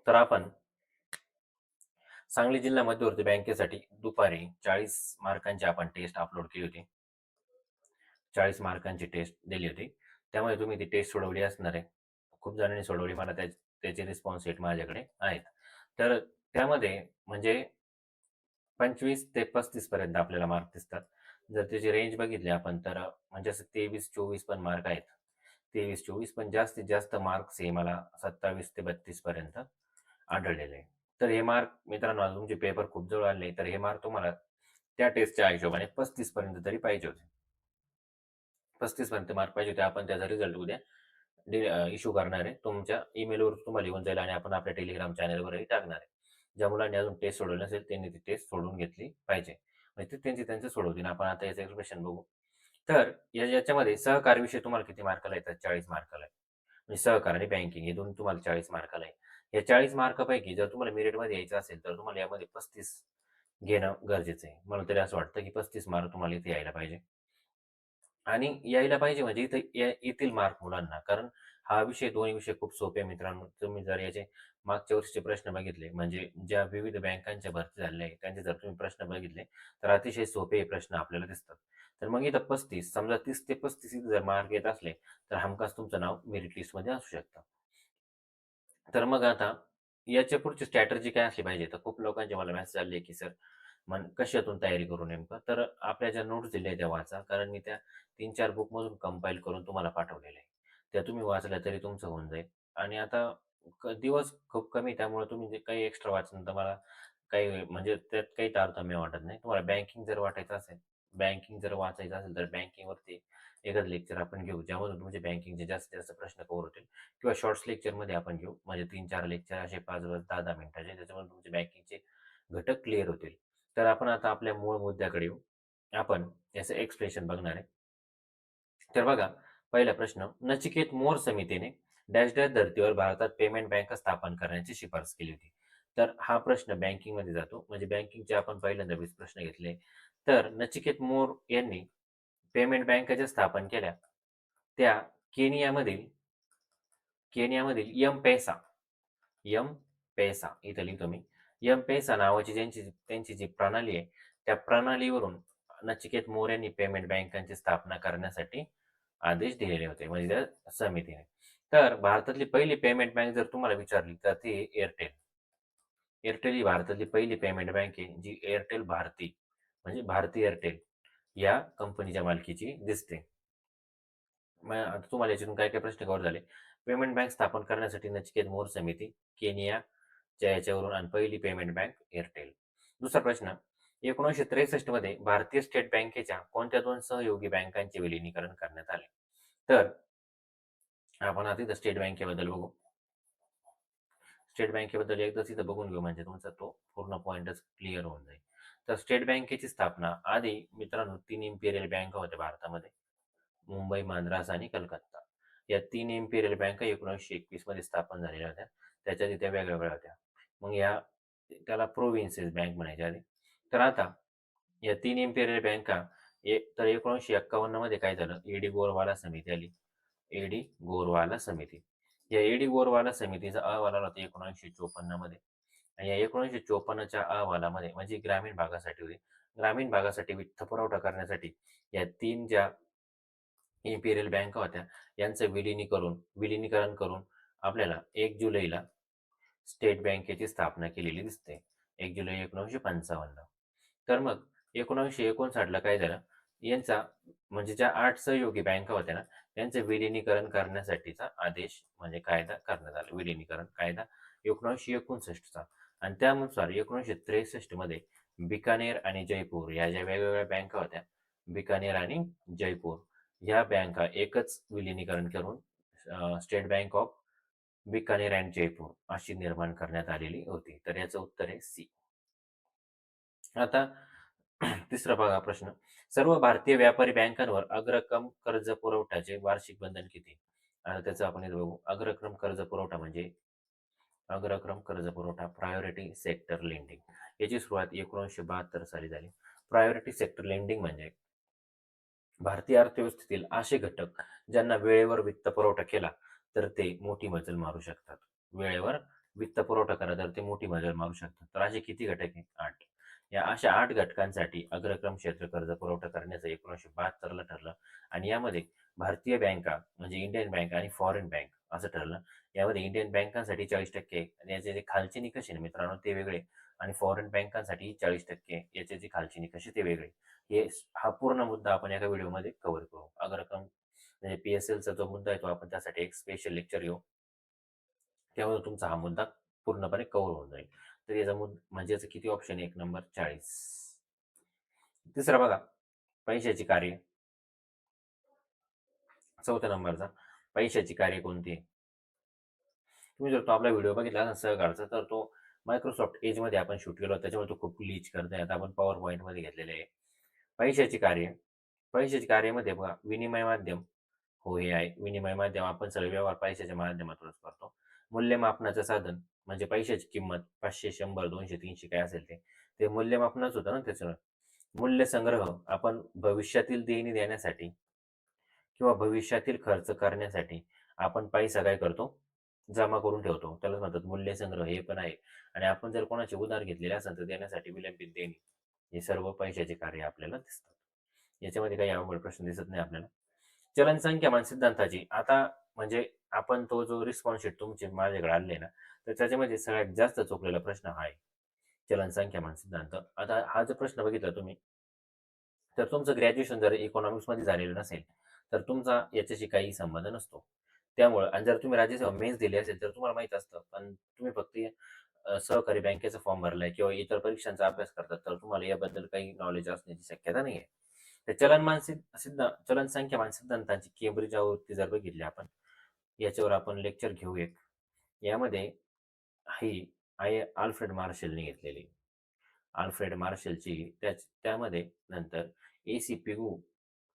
तर आपण सांगली जिल्हा मध्यवर्ती बँकेसाठी दुपारी 40 मार्कांची आपण टेस्ट अपलोड केली होती. 40 मार्कांची टेस्ट दिली होती. त्यामुळे तुम्ही ती टेस्ट सोडवली असणार आहे. खूप जणांनी सोडवली. मला त्याचे रिस्पॉन्स शीट माझ्याकडे आहेत. तर त्यामध्ये म्हणजे 25 ते 35 पर्यंत आपल्याला मार्क दिसतात. जर त्याची रेंज बघितली आपण तर म्हणजे असं 23-24 पण मार्क आहेत. 23-24 पण जास्तीत जास्त मार्क्स हे मला 27 ते 32 पर्यंत आढळलेले आहे. तर हे मार्क मित्रांनो, आता तुमचे पेपर खूप जवळ आले, तर हे मार्क तुम्हाला त्या टेस्टच्या हिशोबाने 35 पर्यंत तरी पाहिजे होते. 35 पर्यंत मार्क पाहिजे होते. आपण त्याचा रिझल्ट उद्या इश्यू करणार आहे. तुमच्या ईमेलवर तुम्हाला येऊन जाईल आणि आपण आपल्या टेलिग्राम चॅनलवरही टाकणार आहे. ज्या मुलांनी अजून टेस्ट सोडवली नसेल त्यांनी ती टेस्ट सोडवून घेतली पाहिजे. म्हणजे ते त्यांचे सोडवतील. आपण आता याचं एक्सप्लेनेशन बघू. तर याच्यामध्ये सहकार विषय तुम्हाला किती मार्काला येतात? 40 मार्काला. म्हणजे सहकार आणि बँकिंग हे दोन तुम्हाला 40 मार्काला आहे. या 40 मार्कापैकी जर तुम्हाला मेरिटमध्ये यायचं असेल, तर तुम्हाला यामध्ये 35 घेणं गरजेचं आहे. मला तरी असं वाटतं, की 35 मार्क तुम्हाला इथे यायला पाहिजे. आणि यायला पाहिजे म्हणजे इथे येतील मार्क मुलांना. कारण हा विषय, दोन्ही विषय खूप सोपे आहे मित्रांनो. तुम्ही जर याचे मागच्या वर्षीचे प्रश्न बघितले, म्हणजे ज्या विविध बँकांच्या भरती झालेल्या आहेत, त्यांचे जर तुम्ही प्रश्न बघितले, तर अतिशय सोपे प्रश्न आपल्याला दिसतात. तर मग इथं 35, समजा 30 ते 35 इथे जर मार्क येत असले, तर हमखास तुमचं नाव मेरिट लिस्टमध्ये असू शकतं. तर मग आता याच्या पुढची स्ट्रॅटेजी काय असली पाहिजे? तर खूप लोकांचे मला मेसेज आले, की सर कशातून तयारी करू नेमकं? तर आपल्या ज्या नोट्स दिल्या आहेत त्या वाचा. कारण मी त्या 3-4 बुकमधून कंपाईल करून तुम्हाला पाठवलेल्या आहे. त्या तुम्ही वाचल्या तरी तुमचं होऊन जाईल. आणि आता दिवस खूप कमी त्यामुळे तुम्ही जे काही एक्स्ट्रा वाचून तर मला काही म्हणजे त्यात काही तारतम्य वाटत नाही. तुम्हाला बँकिंग जर वाटायचं असेल, बँकिंग जर वाचायचं असेल, तर बँकिंगवरती एखादं लेक्चर आपण घेऊ, ज्यामधून तुमचे बँकिंगचे जास्तीत जास्त प्रश्न कव्हर होतील. किंवा शॉर्ट्स लेक्चरमध्ये आपण घेऊ. म्हणजे 3-4 लेक्चर असे 5-5, 10-10 मिनिटाचे. त्याच्यामुळे तुमचे बँकिंगचे घटक क्लिअर होतील. तर आपण आता आपल्या मूळ मुद्द्याकडे येऊ. आपण याचं एक्सप्लेनेशन बघणार आहे. तर बघा, पहिला प्रश्न, नचिकेत मोर समितीने डॅश डॅश धर्तीवर भारतात पेमेंट बँक स्थापन करण्याची शिफारस केली होती. तर हा प्रश्न बँकिंगमध्ये जातो. म्हणजे बँकिंगचे आपण पहिल्यांदा 20 प्रश्न घेतले. तर नचिकेत मोर यांनी पेमेंट बँका ज्या स्थापन केल्या, त्या केनियामधील केनियामधील एम-पेसा इथं लिहितो मी. एम-पेसा नावाची त्यांची जी प्रणाली आहे, त्या प्रणालीवरून नचिकेत मोरे यांनी पेमेंट बँकांची स्थापना करण्यासाठी आदेश दिलेले होते, म्हणजे त्या समितीने. तर भारतातली पहिली पेमेंट बँक जर तुम्हाला विचारली, तर ती आहे एअरटेल. एअरटेल ही भारतातली पहिली पेमेंट बँक आहे, जी एअरटेल भारती म्हणजे भारती एअरटेल या कंपनीच्या मालकीची दिसते. मग आता तुम्हाला याच्यातून काय-काय प्रश्न कव्हर झाले. पेमेंट बँक स्थापन करण्यासाठी नचिकेत मोर समिती, केनियाच्या याच्यावरून आणि पहिली पेमेंट बँक एअरटेल. दुसरा प्रश्न, 1963 मध्ये भारतीय स्टेट बँकेच्या कोणत्या 2 सहयोगी बँकांचे विलिनीकरण करण्यात आले? तर आपण आता इथं स्टेट बँकेबद्दल बघू. स्टेट बँकेबद्दल एकदाच इथं बघून घेऊ म्हणजे तुमचा तो पूर्ण पॉइंटच क्लिअर होऊन जाईल. तर स्टेट बँकेची स्थापना आधी मित्रांनो 3 इम्पेरियल बँका होत्या भारतामध्ये. मुंबई, मद्रास आणि कलकत्ता. या 3 इम्पेरियल बँका 1921 मध्ये स्थापन झालेल्या होत्या. त्याच्या त्या वेगवेगळ्या होत्या. मग त्याला प्रोव्हिन्सेस बँक म्हणायचे आधी. तर आता या 3 इम्पेरियल बँका तर 1951 मध्ये काय झालं, ए गोरवाला समिती आली. ए गोरवाला समिती. या ए गोरवाला समितीचा अहवाल आला होता 1954 मध्ये. आणि या 1954च्या अहवालामध्ये म्हणजे ग्रामीण भागासाठी होती. ग्रामीण भागासाठी वित्तपुरवठा करण्यासाठी या 3 ज्या इम्पेरियल बँका होत्या, यांचं विलिनीकरण करून आपल्याला 1 जुलैला स्टेट बँकेची स्थापना केलेली दिसते. 1 जुलै 1955. तर मग 1959ला काय झालं, यांचा म्हणजे ज्या 8 सहयोगी बँका होत्या ना, त्यांचं विलिनीकरण करण्यासाठीचा आदेश म्हणजे कायदा करण्यात आला. विलिनीकरण कायदा 1959 चा आणि त्यानुसार 1963 मध्ये बिकानेर आणि जयपूर या ज्या वेगवेगळ्या बँका होत्या, बिकानेर आणि जयपूर ह्या बँका एकच विलिनीकरण करून state bank of Bikaner and Jaipur अशी निर्माण करण्यात आलेली होती. तर याचं उत्तर आहे सी. आता तिसरा बघा प्रश्न. सर्व भारतीय व्यापारी बँकांवर अग्रक्रम कर्ज पुरवठ्याचे वार्षिक बंधन किती? आता त्याचं आपण इथे बघू. अग्रक्रम कर्ज पुरवठा प्रायोरिटी सेक्टर लेंडिंग. याची सुरुवात 1972 साली झाली. प्रायोरिटी सेक्टर लेंडिंग म्हणजे भारतीय अर्थव्यवस्थेतील असे घटक ज्यांना वेळेवर वित्तपुरवठा केला तर ते मोठी मजल मारू शकतात. वेळेवर वित्त पुरवठा करा तर ते मोठी मजल मारू शकतात. तर असे किती घटक आहे? 8. या अशा 8 घटकांसाठी अग्रक्रम क्षेत्र कर्ज पुरवठा करण्याचं 1972 ला ठरलं आणि यामध्ये भारतीय बँका म्हणजे इंडियन बँक आणि फॉरेन बँक असं ठरलं. यामध्ये इंडियन बँकांसाठी 40% आणि याचे जे खालचे निकष आहे ना मित्रांनो ते वेगळे आणि फॉरेन बँकांसाठी 40% याचे जे खालचे निकष आहे ते वेगळे. हा पूर्ण मुद्दा आपण एका व्हिडिओमध्ये कव्हर करू. अग्रक्रम म्हणजे पी-एस-एलचा जो मुद्दा आहे तो आपण त्यासाठी एक स्पेशल लेक्चर घेऊ. त्यामुळे तुमचा हा मुद्दा पूर्णपणे कव्हर होऊन जाईल. तर याचा म्हणजे याचं किती ऑप्शन आहे? 1 नंबर 40. तिसरा बघा, पैशाची कार्य. चौथ्या नंबरचा, पैशाची कार्य कोणती आहे? तुम्ही जर तो आपला व्हिडिओ बघितला ना सहकारचा, तर तो मायक्रोसॉफ्ट एजमध्ये आपण शूट केला होता. त्याच्यामुळे तो खूप ग्लिच करतोय. आता आपण पॉवर पॉईंटमध्ये घेतलेले आहे. पैशाची कार्य. पैशाची कार्यामध्ये बघा, विनिमय माध्यम. हो, हे आहे. विनिमय माध्यम आपण सगळे व्यवहार पैशाच्या माध्यमातूनच करतो. मूल्यमापनाचं साधन म्हणजे पैशाची किंमत 500, 100, 200, 300 काय असेल ते. ते मूल्यमापनच होतं ना त्याचं. मूल्य संग्रह आपण भविष्यातील देणी देण्यासाठी किंवा भविष्यातील खर्च करण्यासाठी आपण पैसा काय करतो? जमा करून ठेवतो. त्यालाच म्हणतात मूल्यसंग्रह हे पण आहे. आणि आपण जर कोणाचे उधार घेतलेले असेल तर देण्यासाठी विलंबित देणे. हे सर्व पैशाचे कार्य आपल्याला दिसतात. याच्यामध्ये काही अवघड प्रश्न दिसत नाही आपल्याला. चलन संख्यामान सिद्धांताची आता म्हणजे आपण तो जो रिस्पॉन्स शीट तुमचे माझ्याकडे आणले ना, तर त्याच्यामध्ये सगळ्यात जास्त चुकलेला प्रश्न हा आहे. चलन संख्यामान सिद्धांत. आता हा जर प्रश्न बघितला तुम्ही, तर तुमचं ग्रॅज्युएशन जर इकॉनॉमिक्समध्ये झालेलं नसेल, तर तुमचा याच्याशी काही संबंध नसतो. त्यामुळं आणि जर तुम्ही राज्यसेवा मेन्स दिली असेल, तर तुम्हाला माहीत असतं. पण तुम्ही फक्त सहकारी बँकेचा फॉर्म भरलाय किंवा इतर परीक्षांचा अभ्यास करतात, तर तुम्हाला याबद्दल काही नॉलेज असण्याची शक्यता नाही आहे. तर चलन संख्यामान सिद्धांताची केंब्रिज आवृत्ती जर बघितली आपण, याच्यावर आपण लेक्चर घेऊ एक. यामध्ये ही आल्फ्रेड मार्शलने घेतलेली. आल्फ्रेड मार्शलची त्यामध्ये नंतर ए.सी. पिगू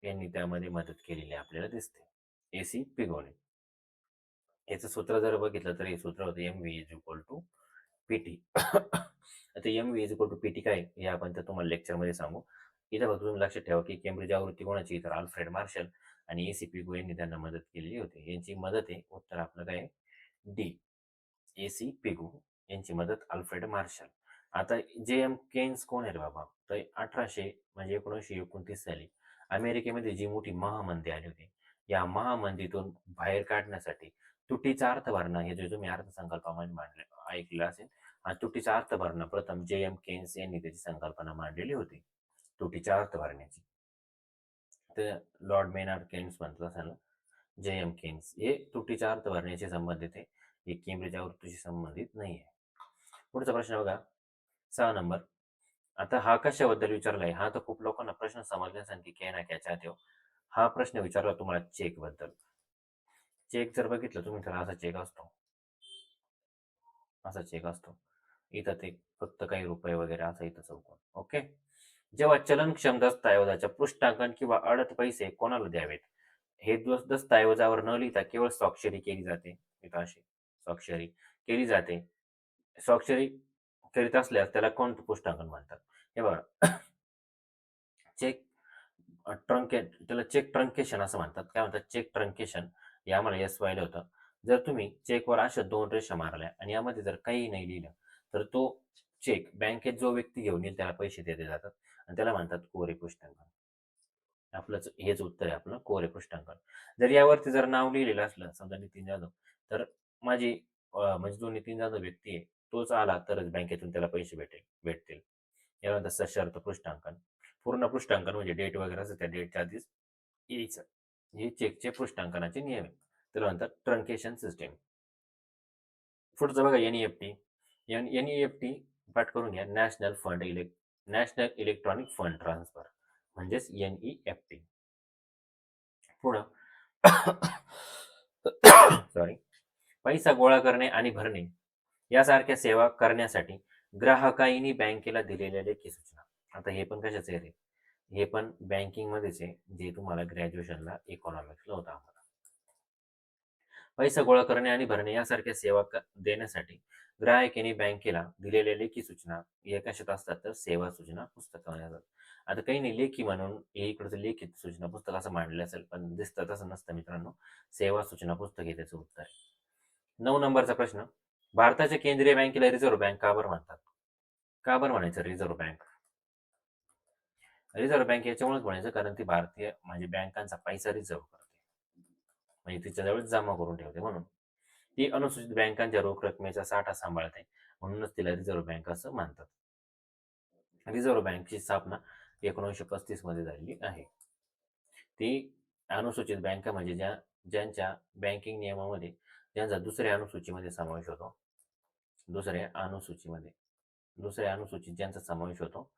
यांनी त्यामध्ये मदत केलेली आपल्याला दिसते. ए.सी. पिगूने. याचं सूत्र जर बघितलं तर हे सूत्र होतं MV=PT. आता MV=PT काय आहे? हे आपण तर तुम्हाला लेक्चरमध्ये सांगू. इथं फक्त तुम्ही लक्षात ठेवा की केंब्रिज आवृत्ती कोणाची? तर अल्फ्रेड मार्शल आणि ए.सी. पिगू यांनी त्यांना मदत केलेली होती. यांची मदत आहे. उत्तर आपलं काय आहे? डी. ए.सी. पिगू यांची मदत अल्फ्रेड मार्शल. आता जे.एम. केन्स कोण आहे रे बाबा? तर 1800 म्हणजे 1929 साली अमेरिकेमध्ये जी मोठी महामंदी आली होती. या महामंदीतून बाहेर काढण्यासाठी तुटीचा अर्थ भरणा हे जे तुम्ही अर्थसंकल्पामध्ये मांडले ऐकलं असेल. हा तुटीचा अर्थ भरणा प्रथम जे.एम. केन्स यांनी त्याची संकल्पना मांडलेली होती. तुटीचा अर्थ भरण्याची. तर लॉर्ड मेनार्ड केन्स म्हणतात असाल. जे.एम. केन्स हे तुटीचा अर्थ भरण्याशी संबंधित आहे. हे केंब्रिज आवृत्तीशी संबंधित नाही आहे. पुढचा प्रश्न बघा 6 नंबर. आता हा कशाबद्दल विचारलाय? हा तर खूप लोकांना प्रश्न समजण्यासाठी कहना क्या चाहते हो. हा प्रश्न विचारला तुम्हाला चेकबद्दल. चेक जर बघितलं तुम्ही तर असा चेक असतो. असा चेक असतो. इथं ते फक्त काही रुपये वगैरे असा इथं चौकोन. ओके. जेव्हा चलनक्षम दस्तऐवजाच्या पृष्ठांकन किंवा अडत पैसे कोणाला द्यावेत? हे दस्तऐवजावर न लिहिता केवळ स्वाक्षरी केली जाते. इथं अशी स्वाक्षरी केली जाते. स्वाक्षरी करीत असल्यास त्याला कोणतं पुष्टांकन म्हणतात? हे बघा चेक त्याला चेक ट्रंकेशन असं म्हणतात. काय म्हणतात? Check truncation. हे आम्हाला येस व्हायला होतं. जर तुम्ही चेकवर अशा 2 रेषा मारल्या आणि यामध्ये जर काही नाही लिहिलं, तर तो चेक बँकेत जो व्यक्ती घेऊन येईल त्याला पैसे दिले जातात आणि त्याला म्हणतात कोरे पुष्टांकन. आपलंच हेच उत्तर आहे आपलं कोरे पुष्टांकन. जर यावरती जर नाव लिहिलेलं असलं समजा नितीन जाधव, तर माझी म्हणजे जो नितीन जाधव व्यक्ती आहे, तोच आला तरच बँकेतून त्याला पैसे भेटतील. याला म्हणतात सशर्त पृष्ठांकन. पूर्ण पृष्ठांकन म्हणजे डेट वगैरे असतं त्या डेटच्या आधीच यायचं. हे चेकचे पृष्ठांकनाचे नियम आहेत. त्याला म्हणतात ट्रंकेशन सिस्टम. पुढचं बघा एन-ई-एफ-टी. एन-ई-एफ-टी पाठ करून घ्या. नॅशनल इलेक्ट्रॉनिक फंड ट्रान्सफर म्हणजेच एन-ई-एफ-टी. पुढं सॉरी. पैसा गोळा करणे आणि भरणे यासारख्या सेवा करण्यासाठी ग्राहकांनी बँकेला दिलेल्या लेखी सूचना. आता हे पण कशाचं आहे रे? हे पण बँकिंगमध्येच आहे, जे तुम्हाला ग्रॅज्युएशनला इकॉनॉमिक्सला होतं आम्हाला. पैसा गोळा करणे आणि भरणे यासारख्या सेवा देण्यासाठी ग्राहकांनी बँकेला दिलेल्या लेखी सूचना या कशात असतात? तर सेवा सूचना पुस्तकामध्ये असतात. आता काही नाही लेखी म्हणून हे इकडचं लिखित सूचना पुस्तक असं मांडलं असेल, पण दिसतं तसं नसतं मित्रांनो. सेवा सूचना पुस्तक हे त्याचं उत्तर आहे. 9 नंबरचा प्रश्न. भारताच्या केंद्रीय बँकेला रिझर्व्ह बँक का बरं म्हणतात? का बरं म्हणायचं रिझर्व्ह बँक? रिझर्व्ह बँक याच्यामुळेच म्हणायचं कारण ती भारतीय म्हणजे बँकांचा पैसा रिझर्व्ह करते. म्हणजे तिच्याजवळ जमा करून ठेवते म्हणून. ती अनुसूचित बँकांच्या रोख रकमेचा साठा सांभाळते. म्हणूनच तिला रिझर्व्ह बँक असं म्हणतात. रिझर्व्ह बँकची स्थापना 1935 मध्ये झालेली आहे. ती अनुसूचित बँका म्हणजे ज्यांच्या बँकिंग नियमामध्ये ज्यांचा दुसऱ्या अनुसूचीमध्ये समावेश होतो. दुसऱ्या अनुसूचीमध्ये दुसऱ्या अनुसूचीत ज्यांचा समावेश होतो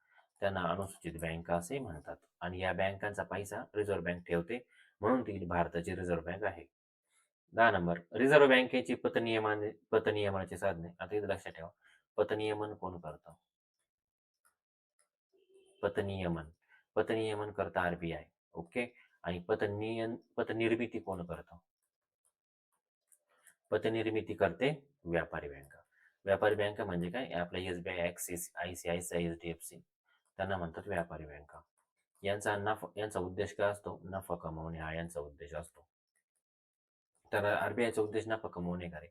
त्यांना अनुसूचित बँका असे म्हणतात. आणि या बँकांचा पैसा रिझर्व्ह बँक ठेवते म्हणून ती भारताची रिझर्व्ह बँक आहे. 10 नंबर रिझर्व्ह बँकेची पतनियमनाची साधने. आता इथे लक्षात ठेवा. पतनियमन कोण करतं? पतनियमन. पतनियमन करतं आर-बी-आय. ओके. आणि पतनिर्मिती कोण करतं? पतनिर्मिती करते व्यापारी बँका. व्यापारी बँका म्हणजे काय? आपल्या एस-बी-आय, ॲक्सिस, आय-सी-आय-सी-आय, एच-डी-एफ-सी त्यांना म्हणतात व्यापारी बँका. यांचा उद्देश काय असतो? नफा कमवणे हा यांचा उद्देश असतो. तर आर-बी-आयचा उद्देश नफा कमवणे का रे?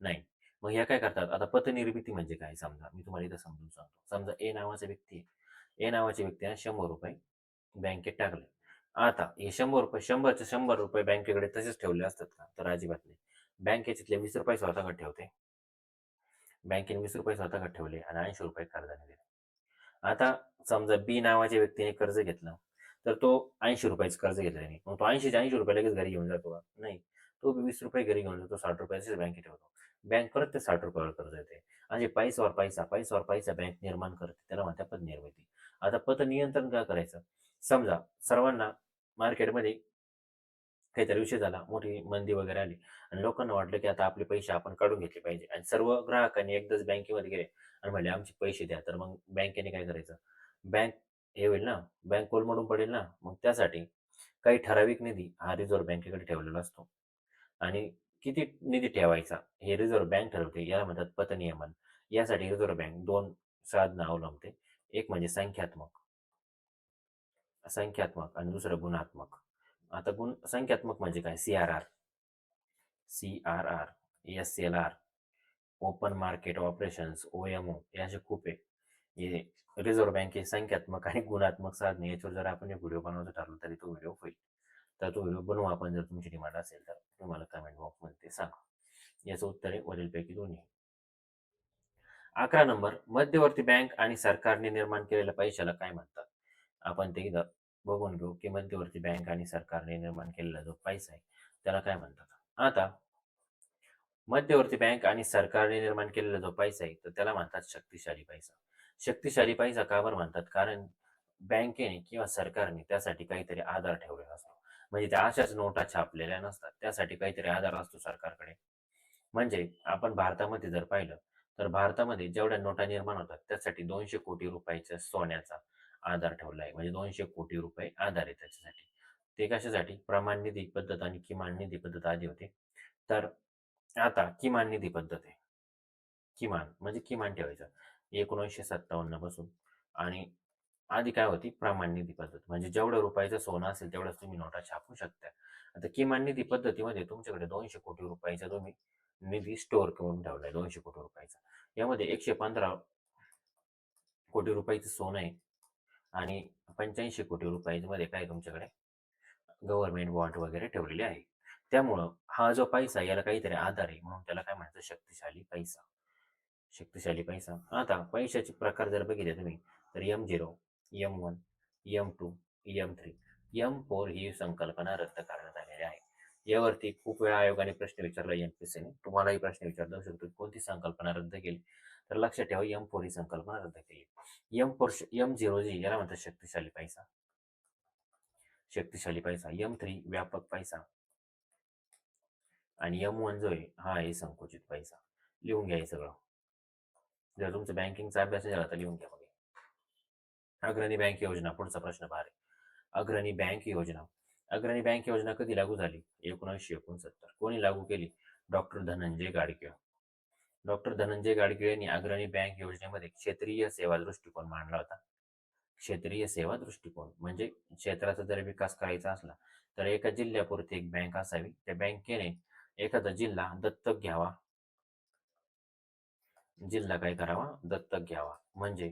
नाही. मग ह्या काय करतात? आता पतनिर्मिती म्हणजे काय? समजा मी तुम्हाला इथं समजून सांगतो. समजा ए नावाचा व्यक्ती आहे. ए नावाच्या व्यक्तीने ₹100 बँकेत टाकले. आता हे ₹100 100चे ₹100 बँकेकडे तसेच ठेवले असतात का? तर अजिबात नाही. बँक याच्यातले ₹20 स्वतःकडे ठेवते. बँकेने ₹20 स्वतःकडे ठेवले आणि ₹80 कर्जाने दिले. आता समजा बी नावाच्या व्यक्तीने कर्ज घेतलं, तर तो ₹80 कर्ज घेतल्याने. मग तो 80चे ₹80 लगेच घरी घेऊन जातो का? नाही. तो ₹20 घरी घेऊन जातो, ₹60 असेच बँकेत ठेवतो. बँक परत ते ₹60 वर कर्ज देते. आणि पैशावर पैसा, पैशावर पैसा बँक निर्माण करते. त्याला म्हणतात पतनिर्मिती. आता पतनियंत्रण काय करायचं? समजा सर्वांना मार्केटमध्ये काहीतरी विषय झाला, मोठी मंदी वगैरे आली आणि लोकांना वाटलं, की आता आपले पैसे आपण काढून घेतले पाहिजे आणि सर्व ग्राहकांनी एकदाच बँकेमध्ये गेले आणि म्हणले, "आमचे पैसे द्या." तर मग बँकेने काय करायचं? बँक हे होईल ना, बँक कोलमडून पडेल ना. मग त्यासाठी काही ठराविक निधी हा रिझर्व्ह बँकेकडे ठेवलेला असतो आणि किती निधी ठेवायचा हे रिझर्व्ह बँक ठरवते. याला म्हणतात पतनियमन. यासाठी रिझर्व्ह बँक 2 साधनं अवलंबते. एक म्हणजे संख्यात्मक आणि दुसरं गुणात्मक. आता संख्यात्मक म्हणजे काय? C R R, C R R, S L R, open market operations, O M O हे असे खूप आहे. हे रिझर्व्ह बँकेचे संख्यात्मक आणि गुणात्मक साधने याच्यावर जर आपण एक व्हिडिओ बनवायचं ठरवलं तरी तो व्हिडिओ होईल. तर तो व्हिडिओ बनवू आपण जर तुमची डिमांड असेल तर तुम्हाला कमेंट बॉक्समध्ये ते सांगा. याचं उत्तर आहे वरीलपैकी दोन्ही. 11 नंबर मध्यवर्ती बँक आणि सरकारने निर्माण केलेल्या पैशाला काय म्हणतात? आपण ते इथं बघून घेऊ, की मध्यवर्ती बँक आणि सरकारने निर्माण केलेला जो पैसा आहे, त्याला काय म्हणतात? आता मध्यवर्ती बँक आणि सरकारने निर्माण केलेला जो पैसा आहे, तर त्याला म्हणतात शक्तिशाली पैसा. शक्तिशाली पैसा का बरं म्हणतात? कारण बँकेने किंवा सरकारने त्यासाठी काहीतरी आधार ठेवलेला असतो. म्हणजे त्या अशाच नोटा छापलेल्या नसतात. त्यासाठी काहीतरी आधार असतो सरकारकडे. म्हणजे आपण भारतामध्ये जर पाहिलं, तर भारतामध्ये जेवढ्या नोटा निर्माण होतात, त्यासाठी 200 कोटी रुपयाच्या सोन्याचा आधार ठेवला आहे. म्हणजे 200 कोटी रुपये आधार आहे त्याच्यासाठी. ते कशासाठी? प्रमाण निधी पद्धत आणि किमान निधी पद्धत आधी होती. तर आता किमान निधी पद्धत आहे. किमान म्हणजे किमान ठेवायचं. 1957 पासून आणि आधी काय होती? प्रमाण निधी पद्धत. म्हणजे जेवढं रुपयाचं सोनं असेल तेवढंच तुम्ही नोटा छापू शकता. आता किमान निधी पद्धतीमध्ये तुमच्याकडे 200 कोटी रुपयाचा तुम्ही निधी स्टोअर करून ठेवलाय 200 कोटी रुपयाचा. यामध्ये 115 कोटी रुपयाचं सोनं आहे आणि 85 कोटी रुपयांमध्ये काय आहे तुमच्याकडे? गव्हर्नमेंट बॉन्ड वगैरे ठेवलेले आहे. त्यामुळं हा जो पैसा आहे याला काहीतरी आधार आहे म्हणून त्याला काय म्हणतात? शक्तिशाली पैसा. शक्तिशाली पैसा. आता पैशाचे प्रकार जर बघितले तुम्ही तर M0, M1, M2, M3, M4 ही संकल्पना रद्द करण्यात आलेली आहे. यावरती खूप वेळा आयोगाने प्रश्न विचारला एम-पी-एस-सीने. तुम्हालाही प्रश्न विचारला जाऊ शकतो. कोणती संकल्पना रद्द केली? तर लक्षात ठेवा M4 ही संकल्पना रद्द केली. M4 M0 जी याला म्हणतात शक्तिशाली पैसा. शक्तिशाली पैसा. M3 व्यापक पैसा आणि M1 जो आहे हा आहे संकुचित पैसा. लिहून घ्या हे सगळं. जर तुमचा बँकिंगचा अभ्यास नाही झाला तर लिहून घ्या मग. अग्रणी बँक योजना पुढचा प्रश्न पहा रे. अग्रणी बँक योजना. अग्रणी बँक योजना कधी लागू झाली? 1969. कोणी लागू केली? डॉक्टर धनंजय गाडगीळ. डॉक्टर धनंजय गाडगीळ यांनी अग्रणी बँक योजनेमध्ये क्षेत्रीय सेवा दृष्टिकोन मांडला होता. क्षेत्रीय सेवा दृष्टिकोन म्हणजे क्षेत्राचा जर विकास करायचा असला तर एका जिल्ह्यापुरती एक बँक असावी. त्या बँकेने एखादा जिल्हा दत्तक घ्यावा जिल्हा काय करावा? दत्तक घ्यावा. म्हणजे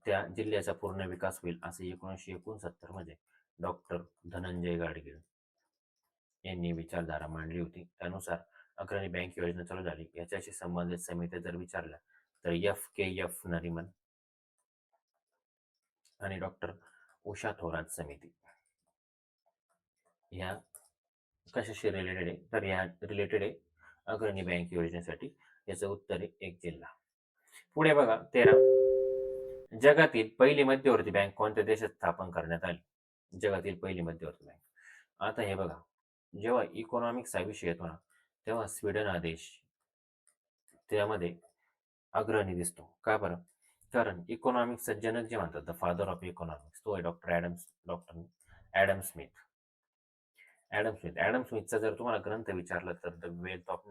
त्या जिल्ह्याचा पूर्ण विकास होईल असं 1969 मध्ये डॉक्टर धनंजय गाडगीळ यांनी विचारधारा मांडली होती. त्यानुसार अग्रणी बँक योजना चालू झाली. याच्याशी संबंधित समित्या जर विचारल्या तर एफ नरिमन आणि डॉक्टर उषा थोरात समिती ह्या कशाशी रिलेटेड आहे? तर ह्या रिलेटेड आहे अग्रणी बँक योजनेसाठी. याचं उत्तर आहे एक जिल्हा. पुढे बघा 13. जगातील पहिली मध्यवर्ती बँक कोणत्या देशात स्थापन करण्यात आली? जगातील पहिली मध्यवर्ती बँक. आता हे बघा, जेव्हा इकॉनॉमिक्स हा विषय येतो ना, तेव्हा स्वीडन हा देश त्यामध्ये अग्रणी दिसतो. का बरं? कारण इकॉनॉमिक्सचा जनक जे म्हणतात, द फादर ऑफ इकॉनॉमिक्स, तो आहे डॉक्टर ॲडम स्मिथ. ॲडम स्मिथचा जर तुम्हाला ग्रंथ विचारला तर द वेल्थ ऑफ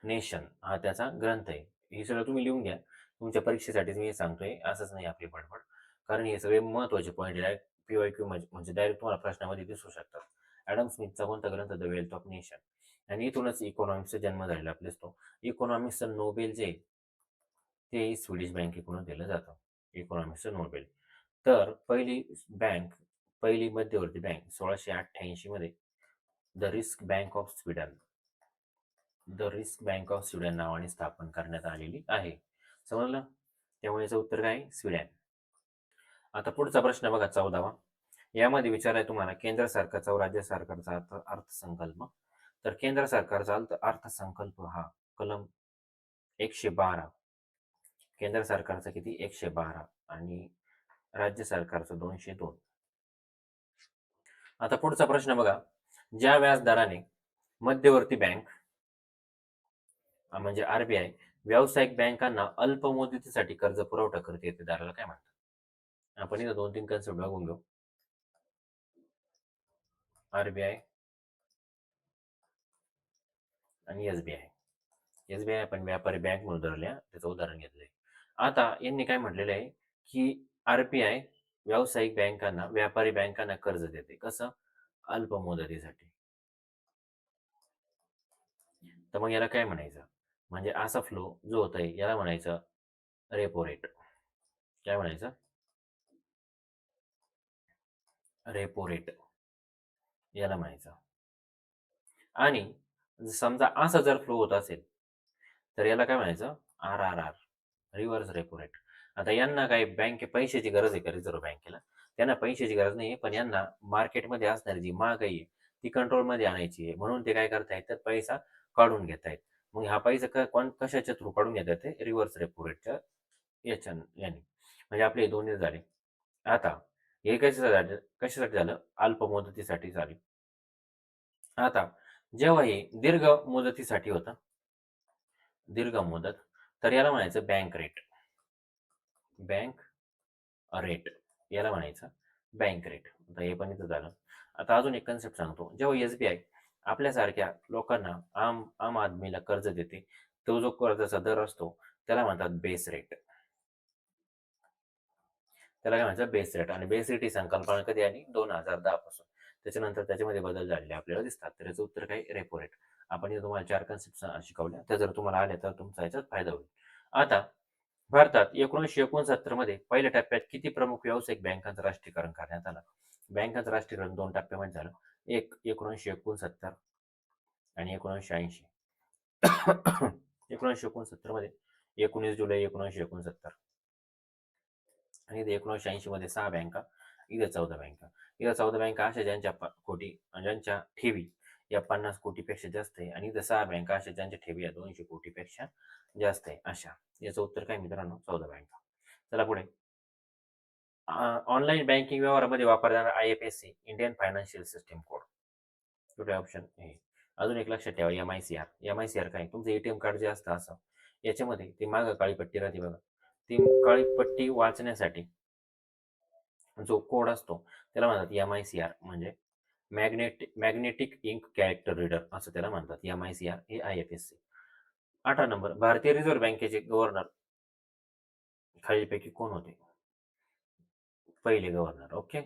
नेशन हा त्याचा ग्रंथ आहे. हे सगळं तुम्ही लिहून घ्या. तुमच्या परीक्षेसाठीच मी हे सांगतोय, असंच नाही आपली बडबड. कारण हे सगळे महत्त्वाचे पॉईंट डायरेक्ट PYQ म्हणजे डायरेक्ट तुम्हाला प्रश्नामध्ये दिसू शकतात. ॲडम स्मिथचा कोणता ग्रंथ? The wealth of nation. आणि इथूनच इकॉनॉमिक्सचा जन्म झालेला आपल्यास तो. इकॉनॉमिक्सचं नोबेल जे आहे, ते स्वीडिश बँकेकडून दिलं जातं. इकॉनॉमिक्सचं नोबेल. तर पहिली मध्यवर्ती बँक 1688 मध्ये the risk bank of Sweden नावाने स्थापन करण्यात आलेली आहे. समजलं? त्यामुळे याचं उत्तर काय आहे? स्वीडन. आता पुढचा प्रश्न बघा 14वा. यामध्ये विचाराय तुम्हाला केंद्र सरकारचा व राज्य सरकारचा अर्थसंकल्प. तर केंद्र सरकारचा अर्थसंकल्प हा कलम 112. केंद्र सरकारचा किती? 112 आणि राज्य सरकारचं 202. आता पुढचा प्रश्न बघा. ज्या व्याजदराने मध्यवर्ती बँक म्हणजे RBI व्यावसायिक बँकांना अल्प मुदतीसाठी कर्ज पुरवठा करते, त्याला काय म्हणतात? आपण इथं 2-3 कन्सेप्ट बघून घेऊ. RBI आणि SBI. SBI आपण व्यापारी बँक म्हणून धरल्या, त्याचं उदाहरण घेतलंय. आता यांनी काय म्हटलेलं आहे, की RBI व्यावसायिक बँकांना, व्यापारी बँकांना कर्ज देते. कसं? अल्प मुदतीसाठी. तर मग याला काय म्हणायचं? म्हणजे असा फ्लो जो होतोय याला म्हणायचं रेपो रेट. काय म्हणायचं? रेपो रेट याला म्हणायचं. आणि समजा असा जर फ्लो होत असेल, तर याला काय म्हणायचं? RRR, reverse repo rate. आता यांना काय पैशाची गरज आहे का रिझर्व्ह बँकेला? त्यांना पैशाची गरज नाही, पण यांना मार्केटमध्ये असणारी जी महागाई आहे, ती कंट्रोलमध्ये आणायची आहे. म्हणून ते काय करतायत? तर पैसा काढून घेतायत. मग हा पैसा कशाच्या थ्रू काढून घेतात? ते रिव्हर्स रेपो रेटच्या याने. म्हणजे आपले हे दोन्ही झाले. आता हे कशासाठी झालं? अल्प मुदतीसाठी झाले. आता जेव्हा हे दीर्घ मुदतीसाठी होतं, दीर्घ मुदत, तर याला म्हणायचं बँक रेट. बँक रेट याला म्हणायचं बँक रेट. आता हे पण इथं झालं. आता अजून एक कन्सेप्ट सांगतो. जेव्हा SBI आपल्यासारख्या लोकांना, आम आम आदमीला कर्ज देते, तो जो कर्जाचा दर असतो त्याला म्हणतात बेस रेट. त्याला काय म्हणायचं? Base rate. आणि बेस रेट ही संकल्पना कधी आली? 2010 पासून. त्याच्यानंतर त्याच्यामध्ये बदल झालेले आपल्याला दिसतात. तर याचं उत्तर काय? Repo rate. आपण इथे तुम्हाला 4 कन्सेप्ट शिकवल्या. त्या जर तुम्हाला आल्या तर तुमचा याच्यात फायदा होईल. आता भारतात 1969 मध्ये पहिल्या टप्प्यात किती प्रमुख व्यावसायिक बँकांचं राष्ट्रीयकरण करण्यात आलं? बँकांचं राष्ट्रीयकरण 2 टप्प्यामध्ये झालं. एक 1969 आणि 1980. 1969 मध्ये 19 जुलै 1969 आणि 1980 मध्ये 6 बँका, इथे 14 बँका. इथं 14 बँका अशा ज्यांच्या ठेवी या 50 कोटीपेक्षा जास्त आहे, आणि इथं 6 बँका अशा ज्यांच्या ठेवी या 200 कोटीपेक्षा जास्त आहे अशा. याचं उत्तर काय मित्रांनो? 14 बँका. चला पुढे. ऑनलाईन बँकिंग व्यवहारामध्ये वापरणारा IFSC, Indian financial system code. कुठे ऑप्शन ए. अजून एक लक्षात ठेवा, MICR. MICR काय? तुमचं ATM कार्ड जे असतं असं, याच्यामध्ये ती मागं काळी पट्टी राहते बघा, ती काळी पट्टी वाचण्यासाठी जो कोड असतो त्याला म्हणतात MICR, म्हणजे मॅग्नेटिक इंक कॅरेक्टर रीडर असं त्याला म्हणतात. MICR हे IFSC. 18 नंबर. भारतीय रिझर्व्ह बँकेचे गव्हर्नर खालीलपैकी कोण होते? पहिले गव्हर्नर. ओके.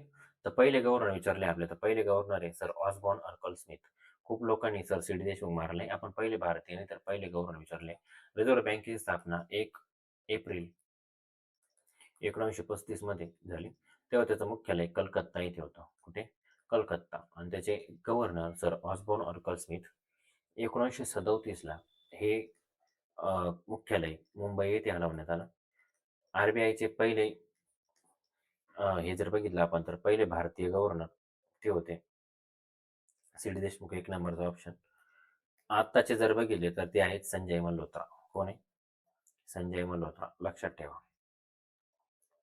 तर पहिले गव्हर्नर विचारले आपले, तर पहिले गव्हर्नर आहे सर ऑसबॉर्न अर्कल स्मिथ. खूप लोकांनी सर सी डी देशमुख मारले. आपण पहिले भारतीय नाही तर पहिले गव्हर्नर विचारले. रिझर्व्ह बँकेची स्थापना 1 एप्रिल 1935 मध्ये झाली. तेव्हा त्याचं मुख्यालय कलकत्ता येथे होतं. कुठे? कलकत्ता. आणि त्याचे governor sir Osborne Arkell Smith. 1937 ला हे मुख्यालय मुंबई येथे हलवण्यात आलं. आरबीआयचे पहिले हे जर बघितलं आपण तर पहिले भारतीय गव्हर्नर ते होते सी डी देशमुख, एक नंबरचा ऑप्शन. आत्ताचे जर बघितले तर ते आहेत संजय मल्होत्रा. कोण आहे? संजय मल्होत्रा. लक्षात ठेवा.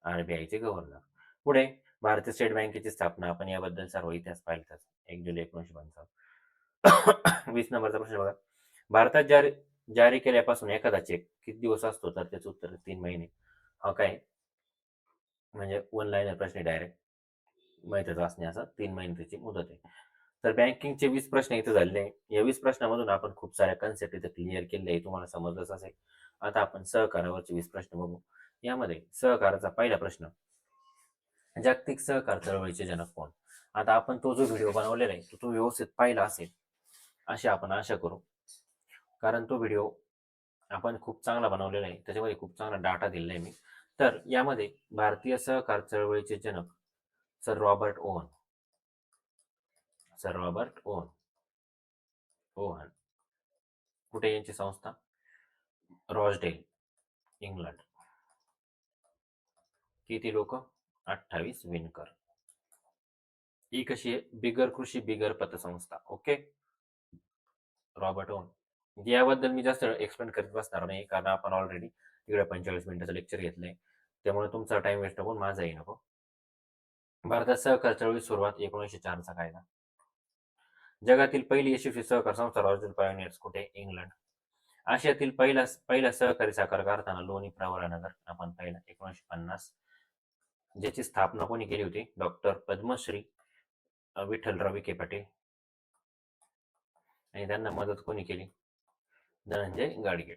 आरबीआयचे गव्हर्नर. पुढे भारतीय स्टेट बँकेची स्थापना. आपण याबद्दल सर्व इतिहास पाहिलाच. 1 जुलै 1955. 20 नंबरचा प्रश्न बघा. भारतात जारी जारी केल्यापासून एखादा चेक किती दिवस असतो? तर त्याचं उत्तर 3 महिने. हा काय म्हणजे वन लाईनर प्रश्न डायरेक्ट माहितच असणे असा. 3 महिने त्याची मुदत आहे. तर बँकिंगचे 20 प्रश्न इथे झालेले आहे. या 20 प्रश्नामधून आपण खूप साऱ्या कन्सेप्ट इथे क्लिअर केले आहे. तुम्हाला समजलंच असेल. आता आपण सहकारावरचे 20 प्रश्न बघू. यामध्ये सहकाराचा पहिला प्रश्न, जागतिक सहकार चळवळीचे जनक कोण? आता आपण तो जो व्हिडिओ बनवलेला आहे तो व्यवस्थित पाहिला असेल अशी आपण आशा करू. कारण तो व्हिडिओ आपण खूप चांगला बनवलेला आहे. त्याच्यामध्ये खूप चांगला डाटा दिलेला आहे मी. तर यामध्ये भारतीय सहकार चळवळीचे जनक sir Robert Owen. Sir Robert Owen. Owen. कुठे यांची संस्था? Rochdale, England. किती लोक? 28 विणकर. ही कशी आहे? बिगर कृषी बिगर पतसंस्था. ओके. Robert oven. याबद्दल मी जास्त एक्सप्लेन करीत बसणार नाही कारण आपण ऑलरेडी तिकडे 45 मिनिटाचं लेक्चर घेतलंय. त्यामुळे तुमचा टाइम वेस्ट नको, माझाही नको. भारतात सहकार चळवळी सुरुवात 1904 चा कायदा. जगातील पहिली यशस्वी सहकार संस्था रॉजर पायोनियर्स. कुठे? इंग्लंड. आशियातील पहिला सहकारी साखर कारखाना लोणी प्रवरानगर. आपण पाहिला 1950. ज्याची स्थापना कोणी केली होती? डॉक्टर पद्मश्री विठ्ठलराव विखे पाटील. आणि त्यांना मदत कोणी केली? धनंजय गाडगे.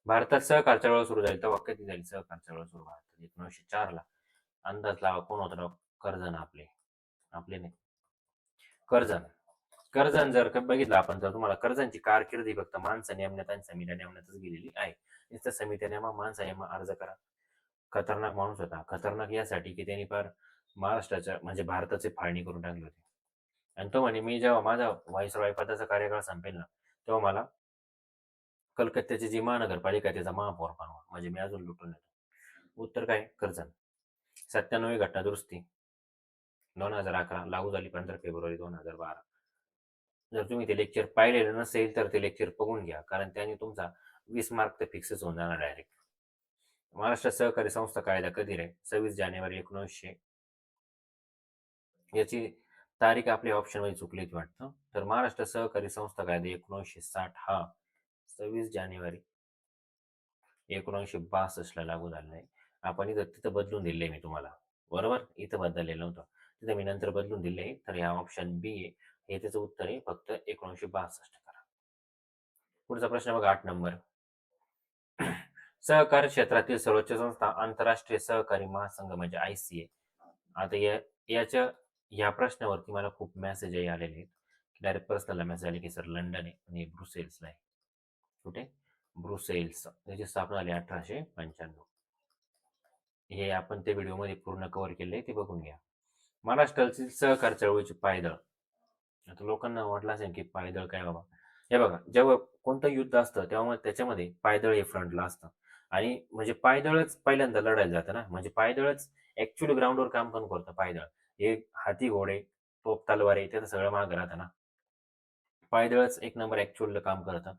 भारतात सहकार चळवळ सुरू झाली तेव्हा कधी झाली सहकार चळवळ सुरू? भारतात 1904 ला. अंदाज लावा कोण होतं? कर्जन. आपले नाही, कर्जन. कर्जन जर बघितलं आपण तर तुम्हाला कर्जनची कारकिर्दी फक्त माणसं नेमण्यात आणि समित्या नेमण्यातच गेलेली आहे. नुसतं समित्या नेमा, माणसं नेमा, अर्ज करा. खतरनाक माणूस होता. खतरनाक यासाठी की त्यांनी फार महाराष्ट्राच्या म्हणजे भारताचे फाळणी करून टाकली होती. आणि तो म्हणे मी जेव्हा माझा व्हाईसरॉय पदाचा कार्यकाळ संपेल ना तेव्हा मला कलकत्त्याची जी महानगरपालिका आहे त्याचा महापौर बनवा म्हणजे मी अजून लुटून येतो. उत्तर काय? कर्जन. 97वी घटना दुरुस्ती 2011 लागू झाली 15 फेब्रुवारी 2012. जर तुम्ही ते लेक्चर पाहिलेलं नसेल तर ते लेक्चर बघून घ्या कारण त्याने तुमचा 20 मार्क तर फिक्सच होऊन जाणार डायरेक्ट. महाराष्ट्र सहकारी संस्था कायदा कधी रे? 26 जानेवारी 1900. याची तारीख आपल्या ऑप्शनमध्ये चुकली होती वाटतं. तर महाराष्ट्र सहकारी संस्था कायदा 1960 हा 26 जानेवारी 1962 ला लागू झालेला आहे. आपण इथं तिथं बदलून दिले मी तुम्हाला. बरोबर? इथं बदललेलं नव्हतं. तिथं मी नंतर बदलून दिले. तर हा ऑप्शन बी आहे. हे त्याचं उत्तर आहे. फक्त 1962 करा. पुढचा प्रश्न बघा 8 नंबर. सहकार क्षेत्रातील सर्वोच्च संस्था आंतरराष्ट्रीय सहकारी महासंघ म्हणजे ICA. आता याच्या या प्रश्नावरती मला खूप मेसेजही आलेले आहेत. डायरेक्ट पर्सनलला मेसेज आले की सर लंडन आहे आणि ब्रुसेल्सला आहे. कुठे? ब्रुसेल्स. त्याची स्थापना झाली 1895. हे आपण त्या व्हिडिओमध्ये पूर्ण कव्हर केले ते बघून घ्या. महाराष्ट्रातील सहकार चळवळीची पायदळ. आता लोकांना वाटलं असेल की पायदळ काय बाबा? हे बघा जेव्हा कोणतं युद्ध असतं तेव्हा मग त्याच्यामध्ये पायदळ हे फ्रंटला असतं आणि म्हणजे पायदळच पहिल्यांदा लढायला जातं ना म्हणजे पायदळच ऍक्च्युअली ग्राउंडवर काम पण करतं. पायदळ हे हाती घोडे तोप तलवारे त्याचं सगळं मागं राहतं ना. पायदळच एक नंबर ऍक्च्युअल काम करतं.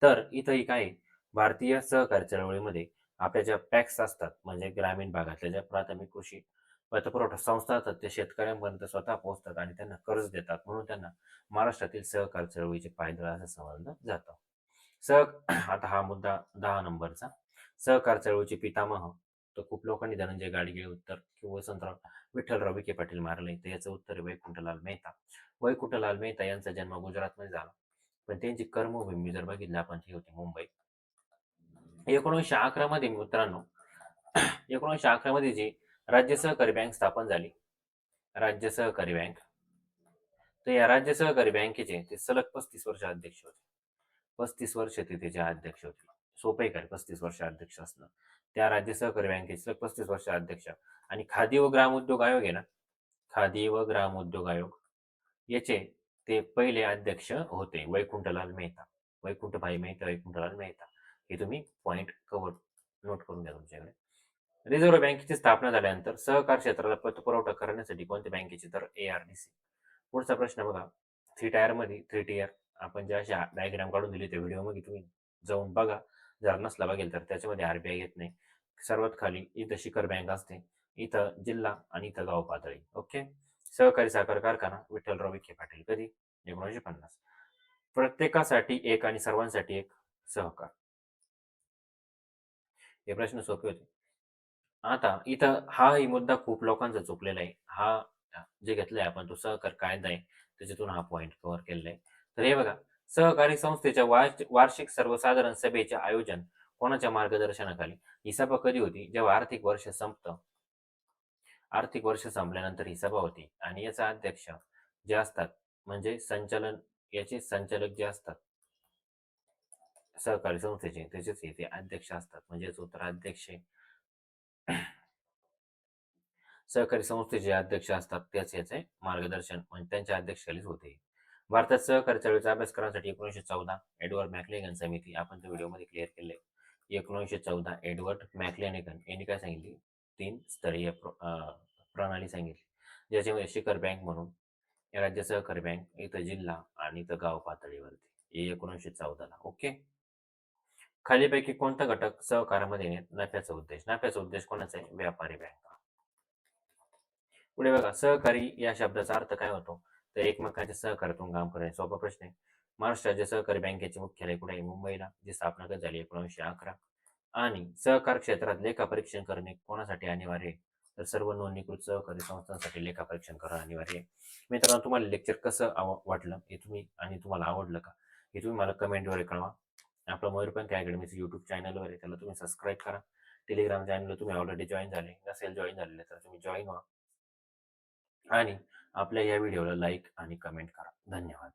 तर इथंही काय भारतीय सहकारी चळवळीमध्ये आपल्या ज्या पॅक्स असतात म्हणजे ग्रामीण भागातल्या ज्या प्राथमिक कृषी पतपुरवठा संस्था असतात त्या शेतकऱ्यांपर्यंत स्वतः पोहोचतात आणि त्यांना कर्ज देतात म्हणून त्यांना महाराष्ट्रातील सहकार चळवळीचे पायदळ असं समजलं जातं. आता हा मुद्दा 10 नंबरचा. सहकार चळवळीचे पितामह तर खूप लोकांनी धनंजय गाडगे उत्तर किंवा वसंतराव विठ्ठलराव विखे पाटील मारले तर याचं उत्तर आहे वैकुंठलाल मेहता. वैकुंठलाल मेहता यांचा जन्म गुजरातमध्ये झाला पण त्यांची कर्मभूमी जर बघितली आपण ती होती मुंबई. 1911 मध्ये मित्रांनो 1911 मध्ये जी राज्य सहकारी बँक स्थापन झाली. राज्य सहकारी बँक तर या राज्य सहकारी बँकेचे ते सलग 35 वर्ष अध्यक्ष होते. 35 वर्ष ते त्याचे अध्यक्ष होते. सोपं आहे काय 35 वर्ष अध्यक्ष असणं. त्या राज्य सहकारी बँकेचे सलग 35 वर्ष अध्यक्ष आणि खादी व ग्रामोद्योग आयोग आहे ना, खादी व ग्रामोद्योग आयोग याचे ते पहिले अध्यक्ष होते वैकुंठलाल मेहता. वैकुंठभाई मेहता, वैकुंठलाल मेहता. हे तुम्ही पॉइंट कव्हर नोट करून घ्या तुमच्याकडे. रिझर्व्ह बँकेची स्थापना झाल्यानंतर सहकार क्षेत्राला पतपुरवठा करण्यासाठी कोणत्या बँकेची? तर ARDC. पुढचा प्रश्न बघा. 3 टायरमध्ये 3 टियर आपण ज्या अशा डायग्राम काढून दिली त्या व्हिडिओमध्ये तुम्ही जाऊन बघा. जर नसला बघेल तर त्याच्यामध्ये RBI येत नाही. सर्वात खाली इथं शिखर बँक असते, इथं जिल्हा आणि इथं गाव पातळी. ओके. सहकारी साखर कारखाना विठ्ठलराव विखे पाटील. कधी? 1950. प्रत्येकासाठी एक आणि सर्वांसाठी एक सहकार. हे प्रश्न सोपे होते. आता इथं हाही मुद्दा खूप लोकांचा चुकलेला आहे. जे घेतलाय आपण तो सहकार कायदा आहे. त्याच्यातून हा पॉइंट कव्हर केलेला आहे. तर हे बघा, सहकारी संस्थेच्या वार्षिक सर्वसाधारण सभेचे आयोजन कोणाच्या मार्गदर्शनाखाली? ही सभा कधी होती? जेव्हा आर्थिक वर्ष संपतं. आर्थिक वर्ष संपल्यानंतर ही सभा होती आणि याचा अध्यक्ष जे असतात म्हणजे याचे संचालक जे असतात सहकारी संस्थेचे त्याचेच ते अध्यक्ष असतात. म्हणजेच उत्तराध्यक्ष सहकारी संस्थेचे अध्यक्ष असतात त्याच याचे मार्गदर्शन म्हणजे त्यांच्या अध्यक्षतेखालीच होते. भारतात सहकारी चळवळीचा अभ्यास करण्यासाठी 1914 एडवर्ड मॅक्लेगन समिती आपण त्या व्हिडिओमध्ये क्लिअर केले. 1914 एडवर्ड मॅक्लेगन यांनी काय सांगितली? 3 स्तरीय प्रणाली सांगितली. ज्याच्यामध्ये शिखर बँक म्हणून राज्य सहकारी बँक, इथं जिल्हा आणि इथं गाव पातळीवरती. हे 1914 ला. ओके. खालीपैकी कोणता घटक सहकारामध्ये नफ्याचा उद्देश? नफ्याचा उद्देश कोणाचा आहे? व्यापारी बँका. पुढे बघा, सहकारी या शब्दाचा अर्थ काय होतो? तर एकमेकांच्या सहकार्यातून काम करणे. सोपा प्रश्न आहे. महाराष्ट्र राज्य सहकारी बँकेचे मुख्यालय कुठे आहे? मुंबईला. जी स्थापना कधी झाली? 1911. आणि सहकार क्षेत्रात लेखापरीक्षण करणे कोणासाठी अनिवार्य आहे? तर सर्व नोंदणीकृत सहकारी संस्थांसाठी लेखापरीक्षण करणं अनिवार्य आहे. मित्रांनो, तुम्हाला लेक्चर कसं वाटलं हे तुम्हाला आवडलं का? हे तुम्ही मला कमेंटद्वारे कळवा. आपलं मयूरपंख अकॅडमीचं यूट्यूब चॅनलवर आहे, त्याला तुम्ही सबस्क्राईब करा. टेलिग्राम चॅनलला तुम्ही ऑलरेडी जॉईन झाले नसेल, जॉईन झालेले तर तुम्ही जॉईन व्हा आणि आपल्या या व्हिडिओला लाईक आणि कमेंट करा. धन्यवाद.